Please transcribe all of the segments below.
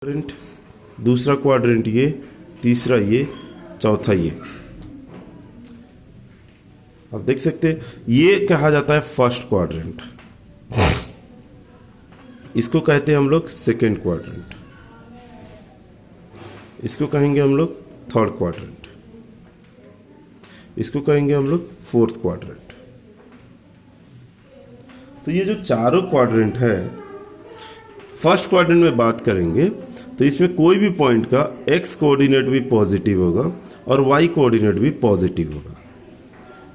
Quadrant, दूसरा quadrant ये, तीसरा ये, चौथा ये। आप देख सकते हैं ये कहा जाता है फर्स्ट क्वाड्रेंट, इसको कहते हैं हम लोग सेकेंड क्वाड्रेंट, इसको कहेंगे हम लोग थर्ड क्वाड्रेंट, इसको कहेंगे हम लोग फोर्थ क्वाड्रेंट। तो ये जो चारों क्वाड्रेंट है, फर्स्ट क्वाड्रेंट में बात करेंगे तो इसमें कोई भी पॉइंट का एक्स कोऑर्डिनेट भी पॉजिटिव होगा और वाई कोऑर्डिनेट भी पॉजिटिव होगा।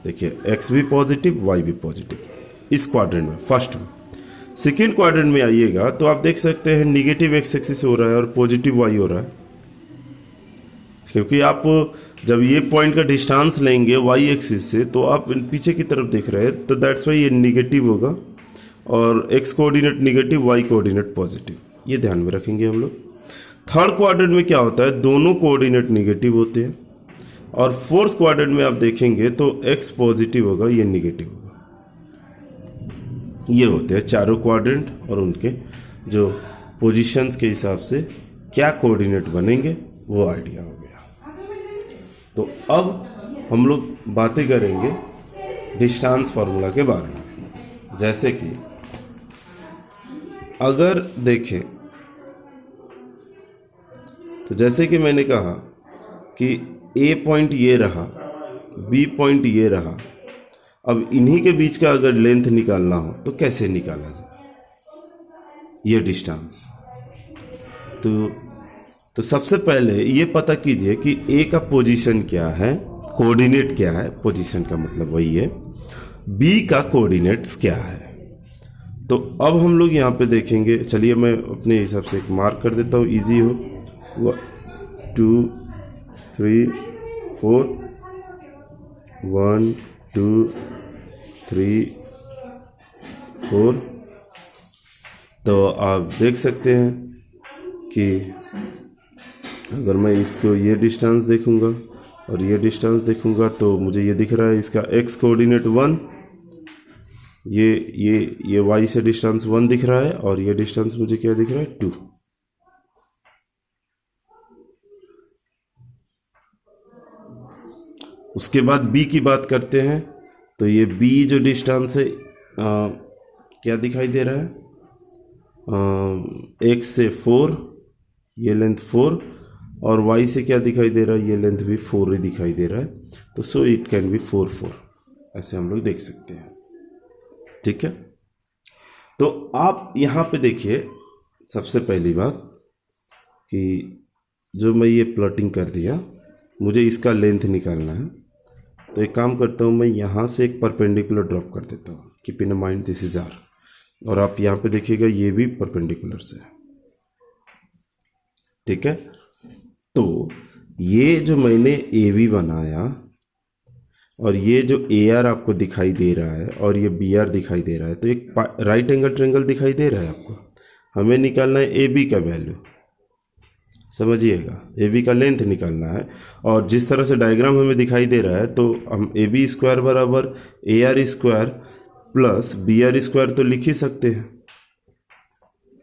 देखिए एक्स भी पॉजिटिव, वाई भी पॉजिटिव इस क्वाड्रेंट में, फर्स्ट में। सेकेंड क्वाड्रेंट में आइएगा तो आप देख सकते हैं निगेटिव एक्स एक्सिस हो रहा है और पॉजिटिव वाई हो रहा है, क्योंकि आप जब ये पॉइंट का डिस्टेंस लेंगे वाई एक्सिस से तो आप पीछे की तरफ देख रहे हैं, तो दैट्स वाई ये निगेटिव होगा और x coordinate negative, y coordinate positive, ये ध्यान में रखेंगे हम लोग। थर्ड क्वाड्रेंट में क्या होता है, दोनों कोऑर्डिनेट निगेटिव होते हैं और फोर्थ क्वाड्रेंट में आप देखेंगे तो एक्स पॉजिटिव होगा, ये निगेटिव होगा। ये होते हैं चारों क्वाड्रेंट और उनके जो पोजीशंस के हिसाब से क्या कोऑर्डिनेट बनेंगे वो आइडिया हो गया। तो अब हम लोग बातें करेंगे डिस्टेंस फार्मूला के बारे में। जैसे कि अगर देखें तो जैसे कि मैंने कहा कि ए पॉइंट ये रहा, बी पॉइंट ये रहा, अब इन्हीं के बीच का अगर लेंथ निकालना हो तो कैसे निकाला जाए ये डिस्टेंस। तो सबसे पहले ये पता कीजिए कि ए का पोजीशन क्या है, कोऑर्डिनेट क्या है, पोजीशन का मतलब वही है, बी का कोऑर्डिनेट्स क्या है। तो अब हम लोग यहाँ पे देखेंगे, चलिए मैं अपने हिसाब से एक मार्क कर देता हूँ, इजी हो। 2 3 4, 1 2 3 4। तो आप देख सकते हैं कि अगर मैं इसको ये डिस्टेंस देखूंगा और ये डिस्टेंस देखूंगा तो मुझे ये दिख रहा है, इसका एक्स कोऑर्डिनेट 1, ये वाई से डिस्टेंस 1 दिख रहा है और ये डिस्टेंस मुझे क्या दिख रहा है, 2। उसके बाद बी की बात करते हैं तो ये बी जो डिस्टेंस है क्या दिखाई दे रहा है, एक्स से 4, ये लेंथ 4 और वाई से क्या दिखाई दे रहा है, ये लेंथ भी 4 ही दिखाई दे रहा है। तो सो इट कैन बी 4 4, ऐसे हम लोग देख सकते हैं। ठीक है, तो आप यहाँ पे देखिए सबसे पहली बात कि जो मैं ये प्लॉटिंग कर दिया, मुझे इसका लेंथ निकालना है। तो एक काम करता हूँ, मैं यहाँ से एक परपेंडिकुलर ड्रॉप कर देता हूँ, keep in mind this is R, और आप यहाँ पे देखिएगा ये भी परपेंडिकुलर से है। ठीक है, तो ये जो मैंने ए बी बनाया और ये जो ए आर आपको दिखाई दे रहा है और ये बी आर दिखाई दे रहा है, तो एक राइट एंगल ट्रायंगल दिखाई दे रहा है आपको। हमें निकालना है ए बी का वैल्यू, समझिएगा, ए बी का लेंथ निकालना है। और जिस तरह से डायग्राम हमें दिखाई दे रहा है तो हम ए बी स्क्वायर बराबर A R square plus B R square तो लिख ही सकते हैं,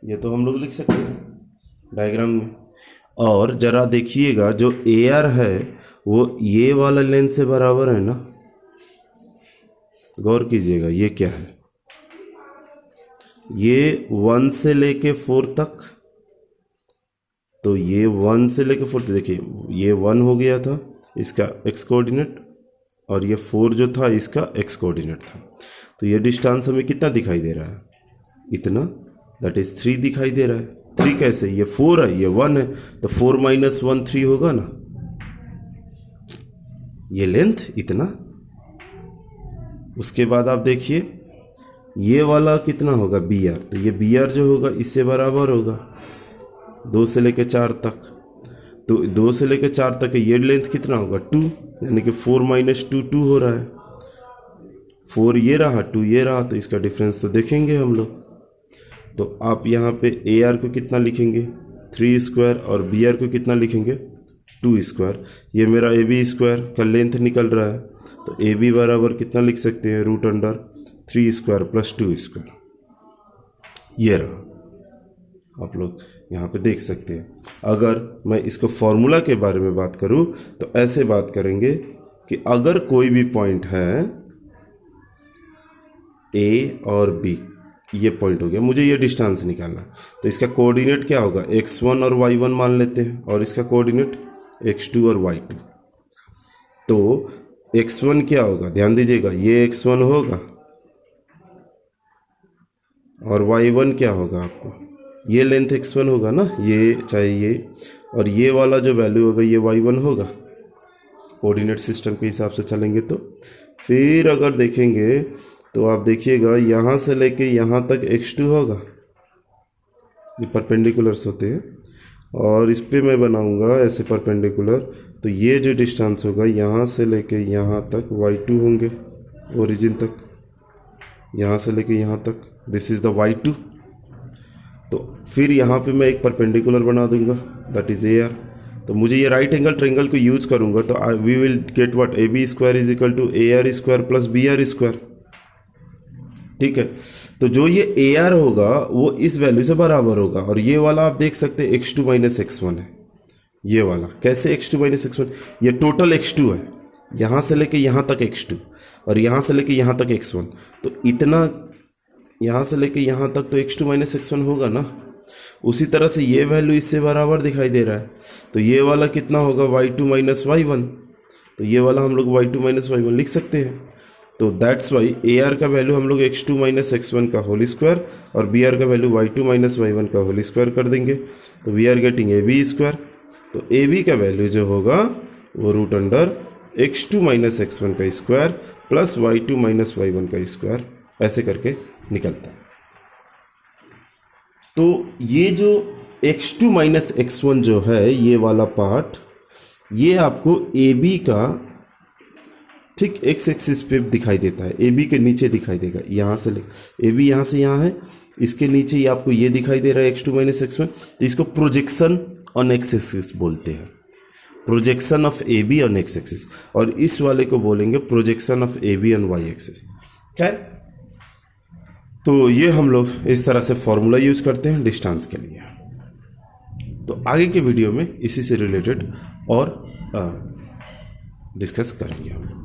ये तो हम लोग लिख सकते हैं डायग्राम में। और जरा देखिएगा जो ए आर है वो ये वाला लेंथ से बराबर है ना, गौर कीजिएगा ये क्या है, ये 1 से लेके 4 तक, तो ये 1 से लेके 4 तक, देखिए ये 1 हो गया था इसका एक्स कोऑर्डिनेट और ये 4 जो था इसका एक्स कोऑर्डिनेट था। तो ये डिस्टेंस हमें कितना दिखाई दे रहा है, इतना, दैट इज 3 दिखाई दे रहा है। 3 कैसे, ये 4 है ये 1 है, तो 4 - 1 3 होगा ना, ये लेंथ इतना। उसके बाद आप देखिए ये वाला कितना होगा, बी आर, तो ये बी आर जो होगा इससे बराबर होगा 2 से लेके 4 तक। तो 2 से लेके 4 तक ये लेंथ कितना होगा, 2, यानी कि 4 - 2 2 हो रहा है। 4 ये रहा, 2 ये रहा, तो इसका डिफरेंस तो देखेंगे हम लोग। तो आप यहाँ पे ए आर को कितना लिखेंगे, 3 स्क्वायर, और बी आर को कितना लिखेंगे, 2 स्क्वायर। ये मेरा ए बी स्क्वायर का लेंथ निकल रहा है, तो ए बी बराबर कितना लिख सकते हैं, √3 स्क्वायर प्लस 2 स्क्वायर, ये रहा। आप लोग यहाँ पे देख सकते हैं। अगर मैं इसको फॉर्मूला के बारे में बात करूँ तो ऐसे बात करेंगे कि अगर कोई भी पॉइंट है ए और बी, ये पॉइंट हो गया, मुझे ये डिस्टेंस निकालना, तो इसका कोऑर्डिनेट क्या होगा, x1 और y1 मान लेते हैं और इसका कोऑर्डिनेट x2 और y2। तो x1 क्या होगा, ध्यान दीजिएगा, ये x1 होगा और y1 क्या होगा, आपको ये लेंथ x1 होगा ना, ये चाहे ये, और ये वाला जो वैल्यू होगा ये y1 होगा। कोऑर्डिनेट सिस्टम के हिसाब से चलेंगे तो फिर अगर देखेंगे तो आप देखिएगा यहाँ से लेके यहाँ तक x2 होगा, ये परपेंडिकुलर्स होते हैं, और इस पे मैं बनाऊंगा ऐसे परपेंडिकुलर, तो ये जो डिस्टेंस होगा यहाँ से लेके यहाँ तक y2 होंगे, ओरिजिन तक, यहाँ से लेके यहाँ तक, दिस इज़ द y2। तो फिर यहाँ पे मैं एक परपेंडिकुलर बना दूंगा, दैट इज AR। तो मुझे ये राइट एंगल ट्रायंगल को यूज करूंगा तो we will get what, AB square is equal to AR square plus BR square. ठीक है, तो जो ये AR होगा वो इस वैल्यू से बराबर होगा, और ये वाला आप देख सकते हैं x2 माइनस x1 है। ये वाला कैसे x2 माइनस x1, ये टोटल x2 है, यहाँ से लेके यहाँ तक x2 और यहाँ से लेके यहाँ तक x1, तो इतना यहाँ से लेके यहाँ तक तो x2 माइनस x1 होगा ना। उसी तरह से ये वैल्यू इससे बराबर दिखाई दे रहा है, तो ये वाला कितना होगा, y2 माइनस y1, तो ये वाला हम लोग y2 माइनस y1 लिख सकते हैं। तो दैट्स वाई AR का वैल्यू हम लोग x2 माइनस x1 का होल स्क्वायर और BR का वैल्यू y2 माइनस y1 का होल स्क्वायर कर देंगे, तो we are getting AB square. तो AB का वैल्यू जो होगा वो root under x2 minus x1 का square plus y2 minus y1 का स्क्वायर, ऐसे करके निकलता है। तो ये जो x2 माइनस x1 जो है ये वाला पार्ट, ये आपको AB का ठीक x एक्सिस पे दिखाई देता है, AB के नीचे दिखाई देगा, यहाँ से AB यहाँ से यहाँ है, इसके नीचे ही आपको ये दिखाई दे रहा है x2 माइनस x1, तो इसको प्रोजेक्शन ऑन x एक्सिस बोलते हैं, projection of AB on x axis, और इस वाले को बोलेंगे projection of AB on y axis. खैर, तो ये हम लोग इस तरह से फॉर्मूला यूज करते हैं डिस्टेंस के लिए। तो आगे के वीडियो में इसी से रिलेटेड और डिस्कस करेंगे हम लोग।